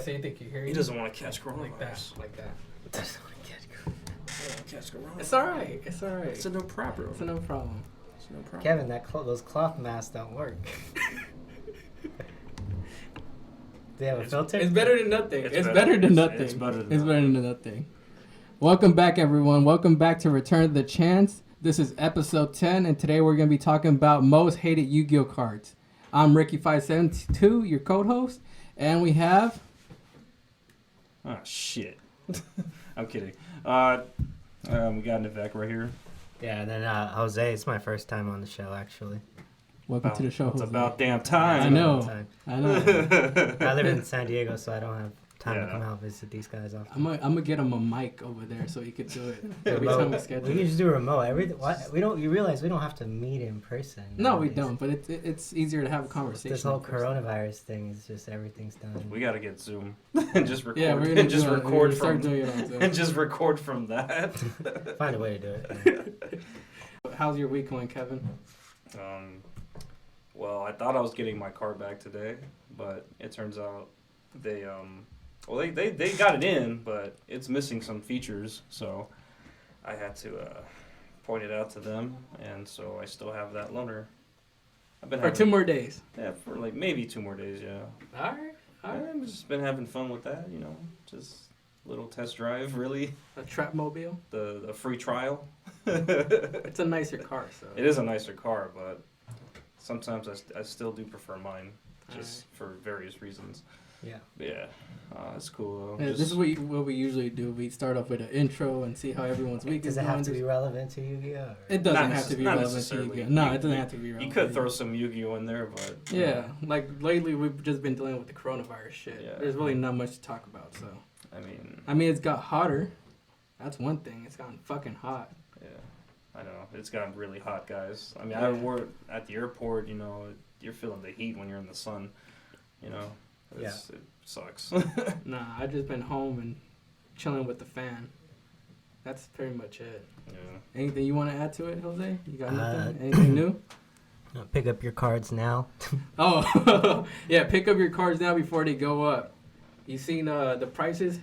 So you think you hear? He doesn't want to catch coronavirus. Like that. Doesn't want to catch coronavirus. It's all right. It's all right. It's no problem. It's no problem. It's no problem. Kevin, those cloth masks don't work. They have a filter? It's better than nothing. It's better than nothing. It's better than nothing. Welcome back, everyone. Welcome back to Return to the Chance. This is episode 10, and today we're going to be talking about most hated Yu-Gi-Oh cards. I'm Ricky572, your co-host, and we have... Oh, shit. I'm kidding. We got Nivek right here. Yeah, and then Jose. It's my first time on the show, actually. Welcome to the show, It's Jose. about damn time. I know. I live in San Diego, so I don't have time to come out and visit these guys often. I'm gonna get him a mic over there so he could do it every time we schedule. We can just do remote. You realize we don't have to meet in person. No, we don't. But it's easier to have a conversation. This whole coronavirus thing is just everything's done. We gotta get Zoom and just record. Yeah, we're gonna just record from doing it on Zoom. and just record from that. Find a way to do it. How's your week going, Kevin? Well, I thought I was getting my car back today, but it turns out they got it in, but it's missing some features, so I had to point it out to them, and so I still have that loaner. For 2 more days. Yeah, for like maybe 2 more days, yeah. All right. I've just been having fun with that, just a little test drive, really. A trap mobile. The free trial. It's a nicer car, so. It is a nicer car, but sometimes I still do prefer mine, just for various reasons. Yeah. But yeah, it's cool though. Yeah, this is what we usually do. We start off with an intro and see how everyone's week is Does it going. have to be relevant to Yu-Gi-Oh? It doesn't have to be relevant to Yu-Gi-Oh. No, it doesn't have to be relevant. You could throw some Yu-Gi-Oh in there, but... Yeah, like lately we've just been dealing with the coronavirus shit. Yeah. There's really not much to talk about, so... I mean, it's got hotter. That's one thing. It's gotten fucking hot. Yeah, I know. It's gotten really hot, guys. I mean, I work at the airport, you're feeling the heat when you're in the sun, It sucks. Nah, I just been home and chilling with the fan. That's pretty much it. Yeah. Anything you want to add to it, Jose? You got nothing? Anything new? Pick up your cards now. Oh, yeah, pick up your cards now before they go up. You seen the prices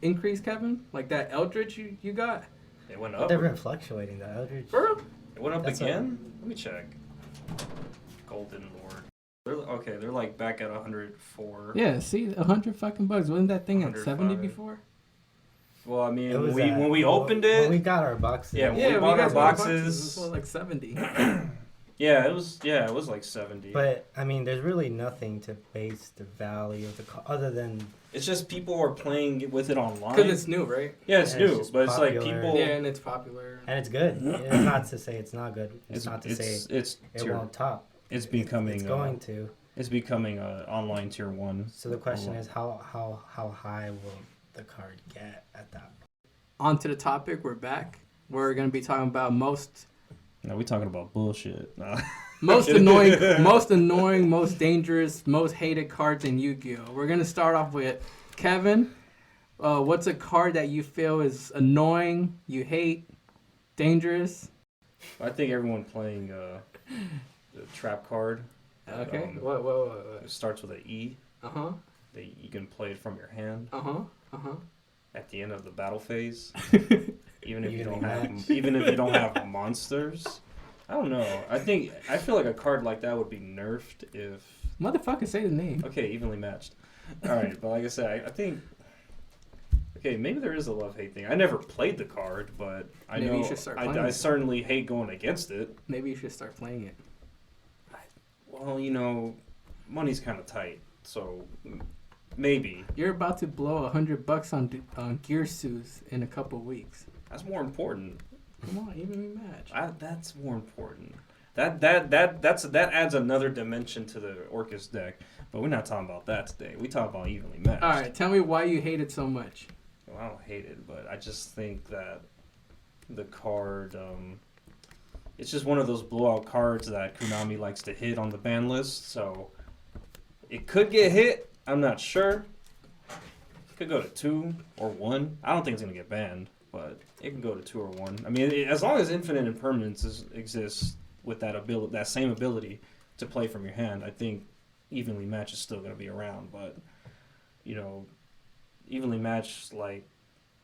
increase, Kevin? Like that Eldritch you got? It went up. They've been fluctuating, the Eldritch. Bro? It went up again? Let me check. Golden Lord. They're like back at 104. Yeah, see, 100 fucking bucks. Wasn't that thing at 70 before? Well, I mean, when we opened it... When we got our boxes. Yeah, when we bought our boxes... It was like 70. Yeah, it was like 70. But, I mean, there's really nothing to base the value of the car other than... It's just people are playing with it online. Because it's new, right? Yeah, it's new, but it's like popular. people... Yeah, and it's popular. And it's good. It's not to say it's not good. It's not to say it won't top. It's becoming... It's going to. It's becoming an online tier 1. So the question is, how high will the card get at that? On to the topic. We're back. We're going to be talking about most... No, we're talking about bullshit. No. Most annoying, most dangerous, most hated cards in Yu-Gi-Oh. We're gonna start off with Kevin. What's a card that you feel is annoying, you hate, dangerous? I think everyone playing the trap card. Okay. What? It starts with an E. You can play it from your hand. At the end of the battle phase. Even if you don't have monsters. I don't know. I feel like a card like that would be nerfed if... Motherfucker, say the name. Okay, evenly matched. All right, but like I said, I think... Okay, maybe there is a love-hate thing. I never played the card, but I know... You should start playing I certainly hate going against it. Maybe you should start playing it. Well, money's kind of tight, so maybe. You're about to blow $100 on gear suits in a couple weeks. That's more important. Come on, evenly match. That's more important. That adds another dimension to the Orcus deck, but we're not talking about that today. We talk about evenly matched. All right, tell me why you hate it so much. Well, I don't hate it, but I just think that the card, it's just one of those blowout cards that Konami likes to hit on the ban list. So it could get hit. I'm not sure. It could go to 2 or 1. I don't think it's gonna get banned, but it can go to 2 or 1. I mean, as long as infinite impermanence exists with that same ability to play from your hand, I think evenly match is still going to be around. But you know, evenly matched, like,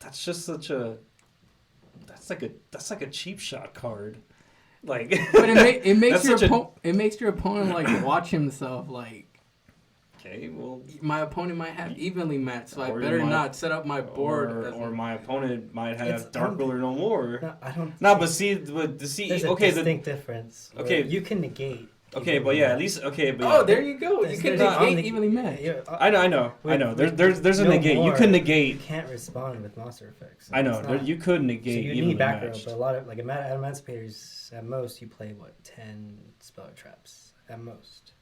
that's just such a, that's like a cheap shot card. Like, But it makes that's it makes your opponent like watch himself like. Okay, well, My opponent might have evenly matched, so I or better you might- not set up my board. or my opponent might It's- have Dark Ruler no more. No, I don't. No, but see, There's a okay, distinct difference. okay. You can negate. okay, but yeah, at least okay, but Oh, yeah. there you go. You can There's- negate evenly matched. I know. There's a no negate. You more, can You negate. can't respond with monster effects. I know. It's not- You could So negate you evenly need back row, matched. but a lot of like emancipators at most you play 10 spell traps at most.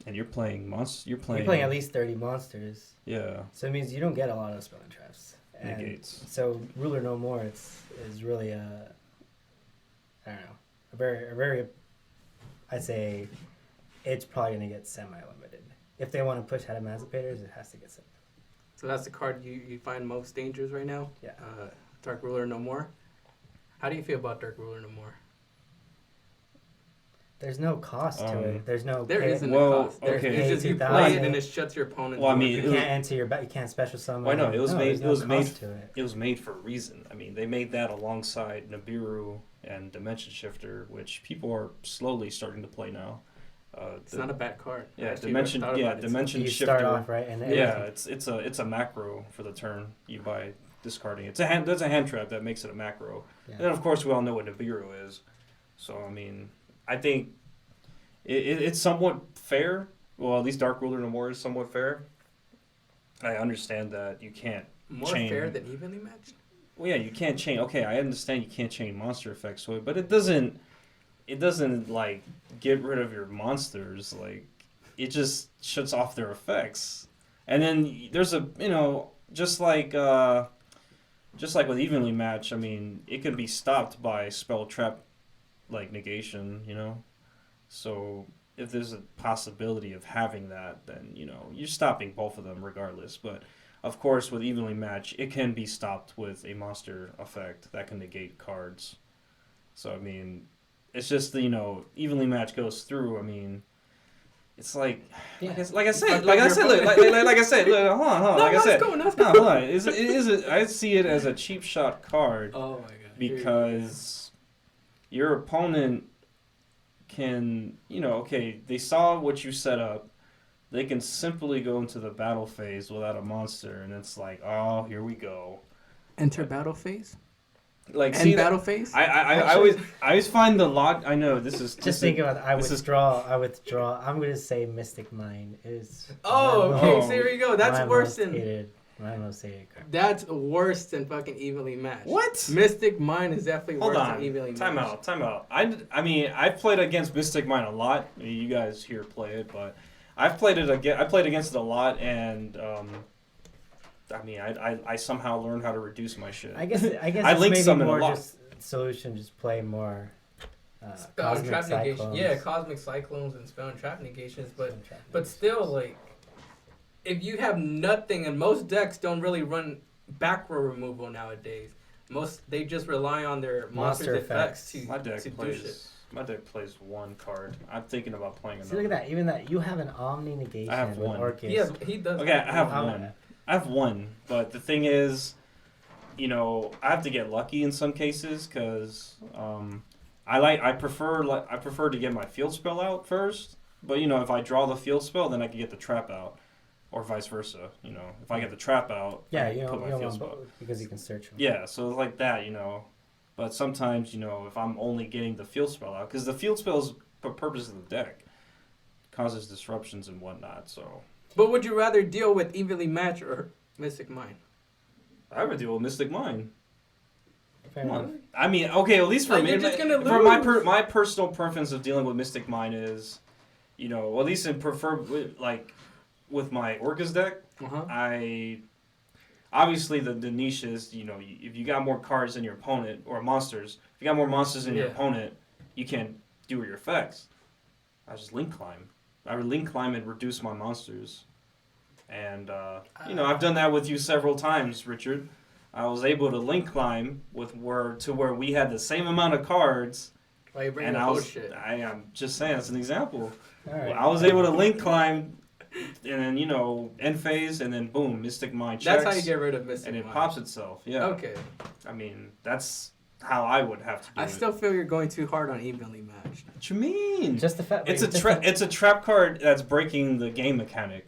And you're playing monsters. You're You're playing playing at least 30 monsters, Yeah, so it means you don't get a lot of spell traps. And negates. so ruler no more is really a I don't know a very I'd say it's probably gonna get semi-limited. If they want to push out emancipators, it has to get semi. So that's the card you find most dangerous right now? Yeah. Dark Ruler No More. How do you feel about Dark Ruler No More? There's no cost to it. There's no. There pay- isn't Well, a cost. okay. It's just you 2,000. play it and it shuts your opponent's Well, I board mean, You it was- can't enter your back. You can't special summon. Why not? It was made. there's It no was made. cost to it. It was made for a reason. I mean, they made that alongside Nibiru and Dimension Shifter, which people are slowly starting to play now. It's not a bad card. I Yeah, actually Dimension. thought Yeah, about it. Dimension You Shifter. start off right, and Yeah, everything- it's a macro for the turn. You buy discarding. It's a hand. That's a hand trap that makes it a macro. Yeah. And then of course we all know what Nibiru is. So I mean, I think it's somewhat fair. Well, at least Dark Ruler No More is somewhat fair. I understand that you can't. More chain. fair than evenly matched? Well, yeah, you can't chain. Okay, I understand you can't chain monster effects to it, but it doesn't. It doesn't like get rid of your monsters. Like it just shuts off their effects. And then there's a just like with evenly match. I mean, it can be stopped by spell trap, like negation. So if there's a possibility of having that, then you're stopping both of them regardless. But of course, with evenly match, it can be stopped with a monster effect that can negate cards. So I mean, it's just evenly match goes through. I mean, it's like like I said, look, hold on, like I said, let's no, go. hold on. I see it as a cheap shot card Oh my god. because your opponent can, they saw what you set up. They can simply go into the battle phase without a monster, and it's like, oh, here we go. Enter battle phase? Like, End see, battle phase? I always find the lot. I know this is Just think about it. I this is- withdraw. I'm gonna say Mystic Mind is. Oh, my okay, Oh. so there you go. That's my worse most than hated. My most hated card. that's worse than fucking evenly matched. What? Mystic Mind is definitely Hold worse on. than evenly Time matched. out. I mean, I've played against Mystic Mind a lot. I mean, you guys here play it, but I've played it again. I played against it a lot, and I mean, I somehow learned how to reduce my shit. I guess I it's link maybe summon a more lot. just solution. Just play more. Spell and trap negation. Cyclones. Yeah, cosmic cyclones and spell and trap negations, but Trap still, like, if you have nothing, and most decks don't really run back row removal nowadays. They just rely on their monster effects to My deck to do plays. shit. My deck plays one card. I'm thinking about playing another. See, look at that. Even that, you have an Omni negation I have with one. Orcus. He does. Okay, I have How- one. I have one, but the thing is, I have to get lucky in some cases because I prefer to get my field spell out first. But if I draw the field spell, then I can get the trap out, or vice versa. If I get the trap out, Yeah, I you put don't, my you don't field want spell. both because you can search them. Yeah, so it's like that, But sometimes, if I'm only getting the field spell out, because the field spell is the purpose of the deck, causes disruptions and whatnot. So But would you rather deal with evenly matched or Mystic Mind? I would deal with Mystic Mind. Fair Come enough. on. I mean, okay, at least for Like, me, you're just gonna for lose. my personal preference of dealing with Mystic Mind is, well, at least in with my Orcus deck, Uh-huh. obviously the niche is, if you got more cards than your opponent, or monsters, if you got more monsters than your Yeah. opponent, you can't do your effects. I just link climb. I would link climb and reduce my monsters. And, I've done that with you several times, Richard. I was able to link climb to where we had the same amount of cards. Why you bring And up I was, bullshit? I am just saying, as an example. All right. I was able to link climb then end phase, and then boom, Mystic Mind checks. That's how you get rid of Mystic and it Mind. pops itself. Yeah. Okay. I mean, that's how I would have to do it. I still feel you're going too hard on evenly matched. What you mean? Just the fact It's a trap card that's breaking the game mechanic.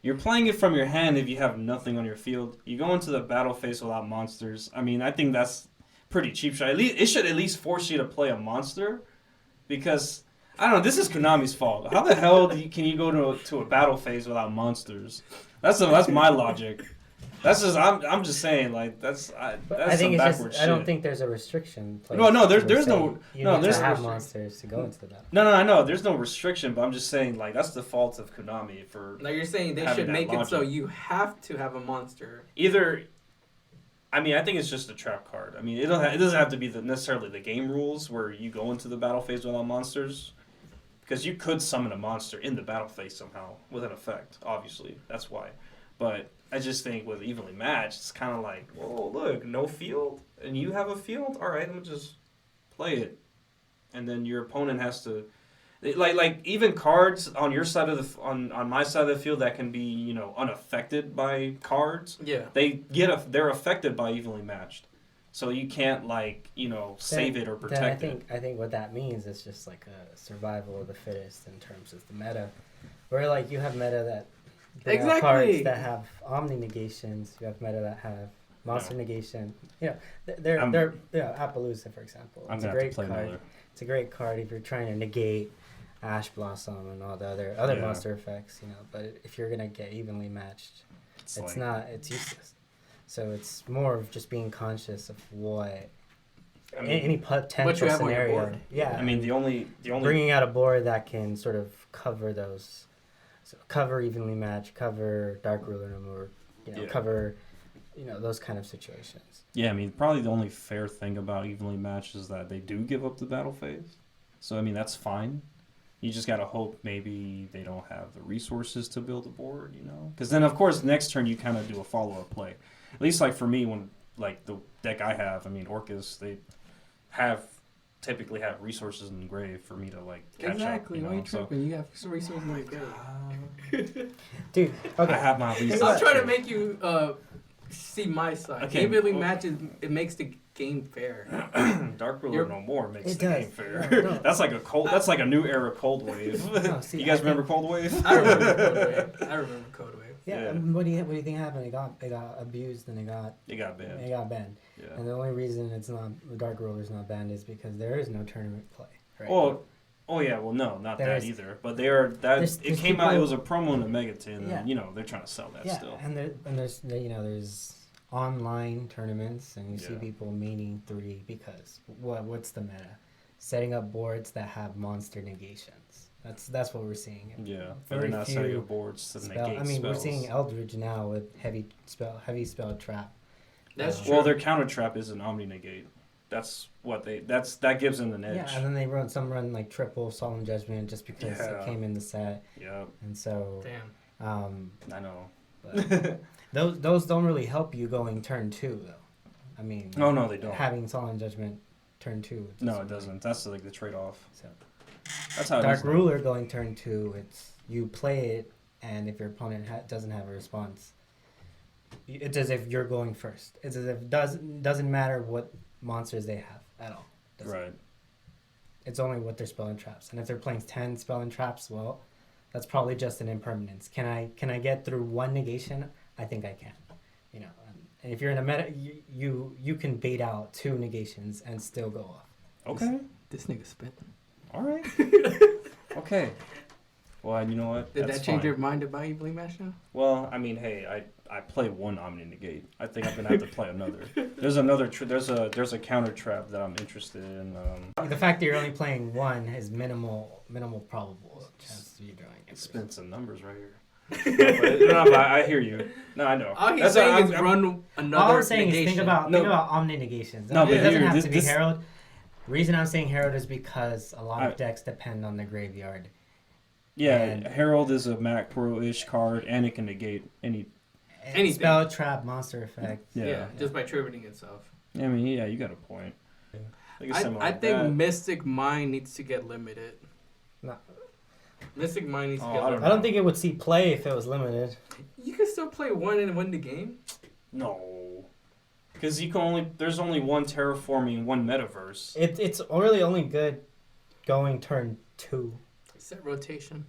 You're playing it from your hand if you have nothing on your field. You go into the battle phase without monsters. I mean, I think that's pretty cheap shot. It should at least force you to play a monster, because I don't know. This is Konami's fault. How the hell can you go to a battle phase without monsters? That's my logic. That's just I'm just saying, like, that's I some think it's backward just shit. I don't think there's a restriction. No, there's We're no saying you no need there's to no have restriction. monsters to go into the battle. No, I know. There's no restriction, but I'm just saying, like, that's the fault of Konami for Now you're saying they having should that make it so logic. you have to have a monster. either. I mean, I think it's just a trap card. I mean, it doesn't have to be necessarily the game rules where you go into the battle phase without monsters, because you could summon a monster in the battle phase somehow with an effect. Obviously, that's why. But I just think with evenly matched, it's kind of like, whoa, look, no field, and you have a field. All right, I'm gonna just play it, and then your opponent has to, like even cards on your side of the on my side of the field that can be unaffected by cards. Yeah. They're affected by evenly matched, so you can't save it or protect it. I think what that means is just like a survival of the fittest in terms of the meta, where like you have meta that bring out cards that have omni negations. You have meta that have monster negation. They're Appaloosa, for example. I'm It's a gonna have great to play card. another. It's a great card if you're trying to negate Ash Blossom and all the other Yeah. monster effects. But if you're gonna get evenly matched, it's useless. So it's more of just being conscious of what any potential what you have on your scenario. board. Yeah. I mean, the only bringing out a board that can sort of cover those, cover evenly match, cover Dark Ruler no more, cover, those kind of situations. Yeah, I mean, probably the only fair thing about evenly matched is that they do give up the battle phase. So, I mean, that's fine. You just got to hope maybe they don't have the resources to build a board, Because then, of course, next turn you kind of do a follow-up play. At least, like, for me, when, like, the deck I have, I mean, Orcus, they typically have resources in the grave for me to, like, catch Exactly. up. Why are you tripping? You have some resources in the grave. Dude, okay. I have my resources. I'm trying to make you see my side. Okay. Evenly matches, it makes the game fair. Dark Ruler no more makes It the does. game fair. Yeah, no. That's like a new era Cold Wave. No, see, You guys I remember Cold Wave? I remember Code Wave. Yeah. Yeah. What do you think happened? It got abused and it got banned. Yeah. And the only reason it's not the Dark Ruler's not banned is because there is no tournament play. Right? Oh yeah, well no, not There's- that either. But they are that there's it came out. people- It was a promo in the Megaton, Yeah. and they're trying to sell that Yeah, still. and there's online tournaments, and you see Yeah. people meaning 3 because what's the meta? Setting up boards that have monster negations. That's what we're seeing. Yeah, but they're Very not few setting up boards to negate I mean, spells. we're seeing Eldridge now with heavy spell trap. That's true. Well, their counter trap is an Omni negate. That's what that gives them an edge. Yeah, and then they run like triple Solemn Judgment just because it came in the set, Yeah, and so Damn. I know. but those don't really help you going turn 2 though. I mean, No, they don't. Having Solemn Judgment turn 2. No, it doesn't. That's like the trade-off. So That's how it Dark is. Ruler going turn 2, it's you play it, and if your opponent doesn't have a response, it's as if you're going first. It's as if it doesn't matter what monsters they have at all. Doesn't. Right. It's only what their spell and traps. And if they're playing 10 spell and traps, well, that's probably just an impermanence. Can I get through one negation? I think I can. And if you're in a meta, you can bait out 2 negations and still go off. Okay. This nigga spit. All right. Okay. Well, you know what? Did That's that change fine. your mind about evenly matched now? Well, I mean, hey, I play one Omni Negate. I think I'm gonna have to play another. There's another. There's a counter trap that I'm interested in. The fact that you're only playing 1 is minimal probable chance of you drawing it. Spin some numbers right here. But I hear you. No, I know. All he's That's saying what is run another All I'm saying negation. is think about Omni negations. No, it but doesn't here, have to be this- Herald. Reason I'm saying Herald is because a lot of I- decks depend on the graveyard. Yeah, And- Herald is a Mac Pro-ish card, and it can negate any. Anything. Spell trap, monster effect. Yeah. Just by tributing itself. I mean, yeah, you got a point. Like something I like think that. Mystic Mind needs to get limited. No. Mystic Mine needs to Oh, get I don't I don't think it would see play if it was limited. You can still play one and win the game. No. Because there's only one terraforming, one metaverse. It's really only good going turn 2. Set rotation.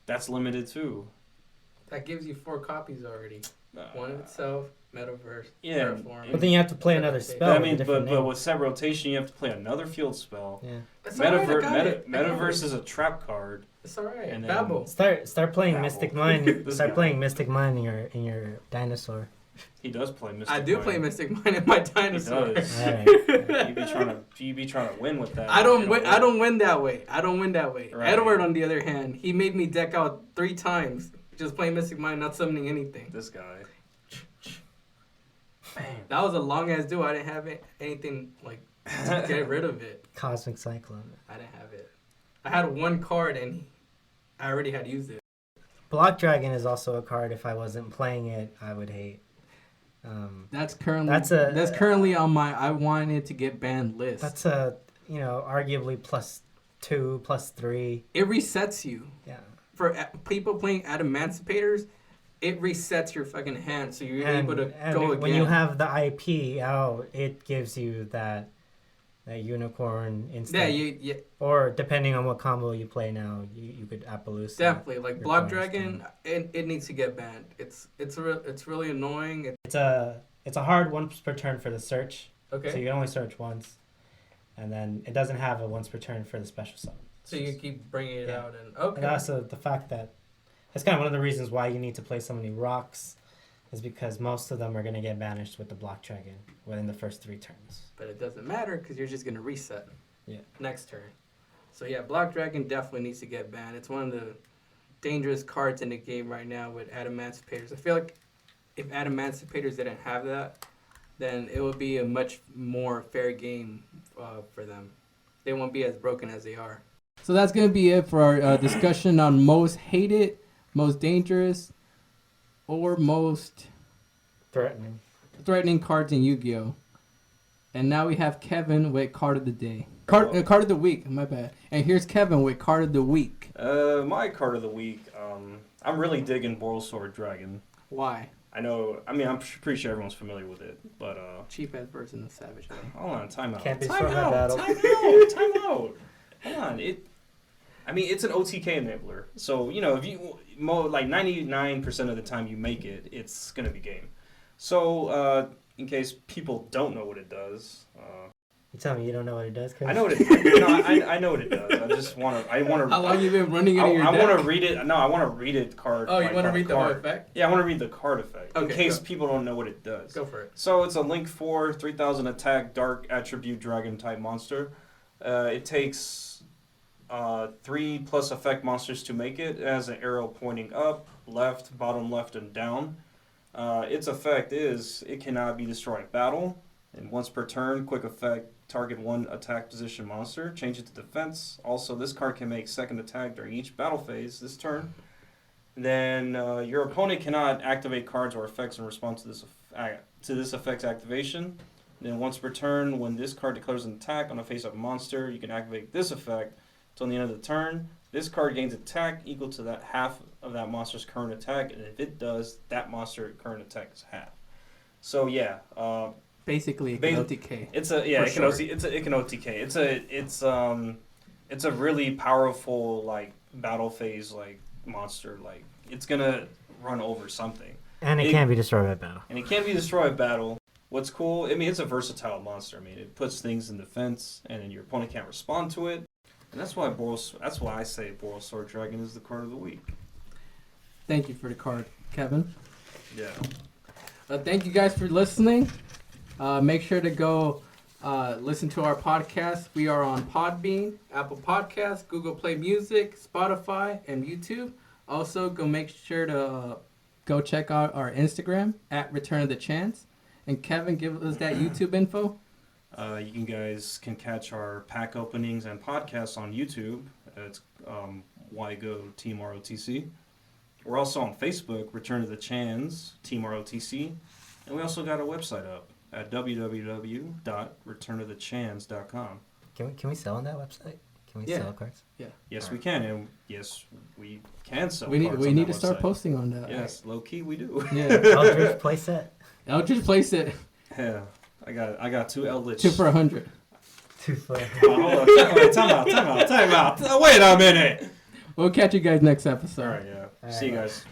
That's limited too. That gives you 4 copies already. One of itself, Metaverse, Yeah, Terraform. But then you have to play another spell. I with a mean, different but name. with set rotation, you have to play another field spell. Yeah. It's alright, I got it. I got Metaverse it. is a trap card. It's alright. and then- Babel. Start playing Babble. Mystic Mine. This Start guy. playing Mystic Mine in your dinosaur. He does play Mystic I do Mine. play Mystic Mine in my He dinosaur. does. Alright. You be trying to win with that. I don't You win. I don't win that way. I don't win that way. Right. Edward, on the other hand, he made me deck out 3 times just playing Mystic Mine, not summoning anything. This guy. That was a long ass duel. I didn't have anything like to get rid of it. Cosmic Cyclone. I didn't have it. I had 1 card and I already had used it. Block Dragon is also a card. If I wasn't playing it, I would hate. That's currently That's currently on my I wanted to get banned list. That's a arguably +2, +3. It resets you. Yeah. For people playing Adamanticators, it resets your fucking hand, so you're able to go again. When you have the IP out, it gives you that unicorn instant. yeah, Or depending on what combo you play now, you could Appaloosa. definitely. Like your Block cornerstone. Dragon, it needs to get banned. It's really annoying. It's a hard once per turn for the search. Okay. So you can only search once, and then it doesn't have a once per turn for the special summon. So you keep bringing it Yeah. out and okay. And also the fact that that's kind of one of the reasons why you need to play so many rocks, is because most of them are going to get banished with the Block Dragon within the first 3 turns. But it doesn't matter because you're just gonna reset. Yeah. Next turn. So yeah, Block Dragon definitely needs to get banned. It's one of the dangerous cards in the game right now with Adamanticators. I feel like if Adamanticators didn't have that, then it would be a much more fair game for them. They won't be as broken as they are. So that's gonna be it for our discussion on most hated, most dangerous, or most threatening cards in Yu-Gi-Oh. And now we have Kevin with card of the day. Card of the week, my bad. And here's Kevin with card of the week. My card of the week. I'm really digging Boral Sword Dragon. Why? I'm pretty sure everyone's familiar with it, but Cheap ass version of Savage. hold on, time out. Can't be Time strong out. at battle. Time out. Hold on. It's an OTK enabler. So, if you like 99% of the time you make it, it's gonna be game. So, in case people don't know what it does, You tell me you don't know what it does, Chris? I know what it. No, I know what it does. I just want to. How long you been running it in your I deck? want to read it. No, I want to read it card. Oh, you like, want to by read the whole card. effect? Yeah, I want to read the card effect in Okay, case go. people don't know what it does. Go for it. So it's a Link 4, 3,000 attack, dark attribute, dragon type monster. It takes 3+ effect monsters to make it. It has an arrow pointing up, left, bottom left, and down. Its effect is it cannot be destroyed in battle. And once per turn, quick effect, target 1 attack position monster, change it to defense. Also, this card can make second attack during each battle phase this turn. Then your opponent cannot activate cards or effects in response to this effect's activation. Then once per turn, when this card declares an attack on a face-up monster, you can activate this effect until the end of the turn. This card gains attack equal to that half of that monster's current attack, and if it does, that monster's current attack is half. So yeah, Basically, it can OTK. it can OTK. It's a really powerful like battle phase like monster. Like it's gonna run over something. And it can't be destroyed by battle. And it can't be destroyed by battle. What's cool, it's a versatile monster. It puts things in defense, and then your opponent can't respond to it. And that's why I say Boral Sword Dragon is the card of the week. Thank you for the card, Kevin. Yeah. Thank you guys for listening. Make sure to go listen to our podcast. We are on Podbean, Apple Podcasts, Google Play Music, Spotify, and YouTube. Also, make sure to go check out our Instagram at Return of the Chance. And Kevin, give us that YouTube info. You guys can catch our pack openings and podcasts on YouTube. It's Why Go Team ROTC. We're also on Facebook, Return to the Chans, Team ROTC. And we also got a website up at www.returntothechans.com. Can we sell on that website? Can we Yeah. sell cards? Yes, we can, and yes, we can sell. We need cards on to that start website. posting on that. Yes, low key we do. Yeah. Eldritch playset. Eldritch place it Yeah, I got 2 Eldritch. 2 for 100. 2 for. Oh, hold on, time out. Wait a minute. We'll catch you guys next episode. All right, yeah. All See you right. guys.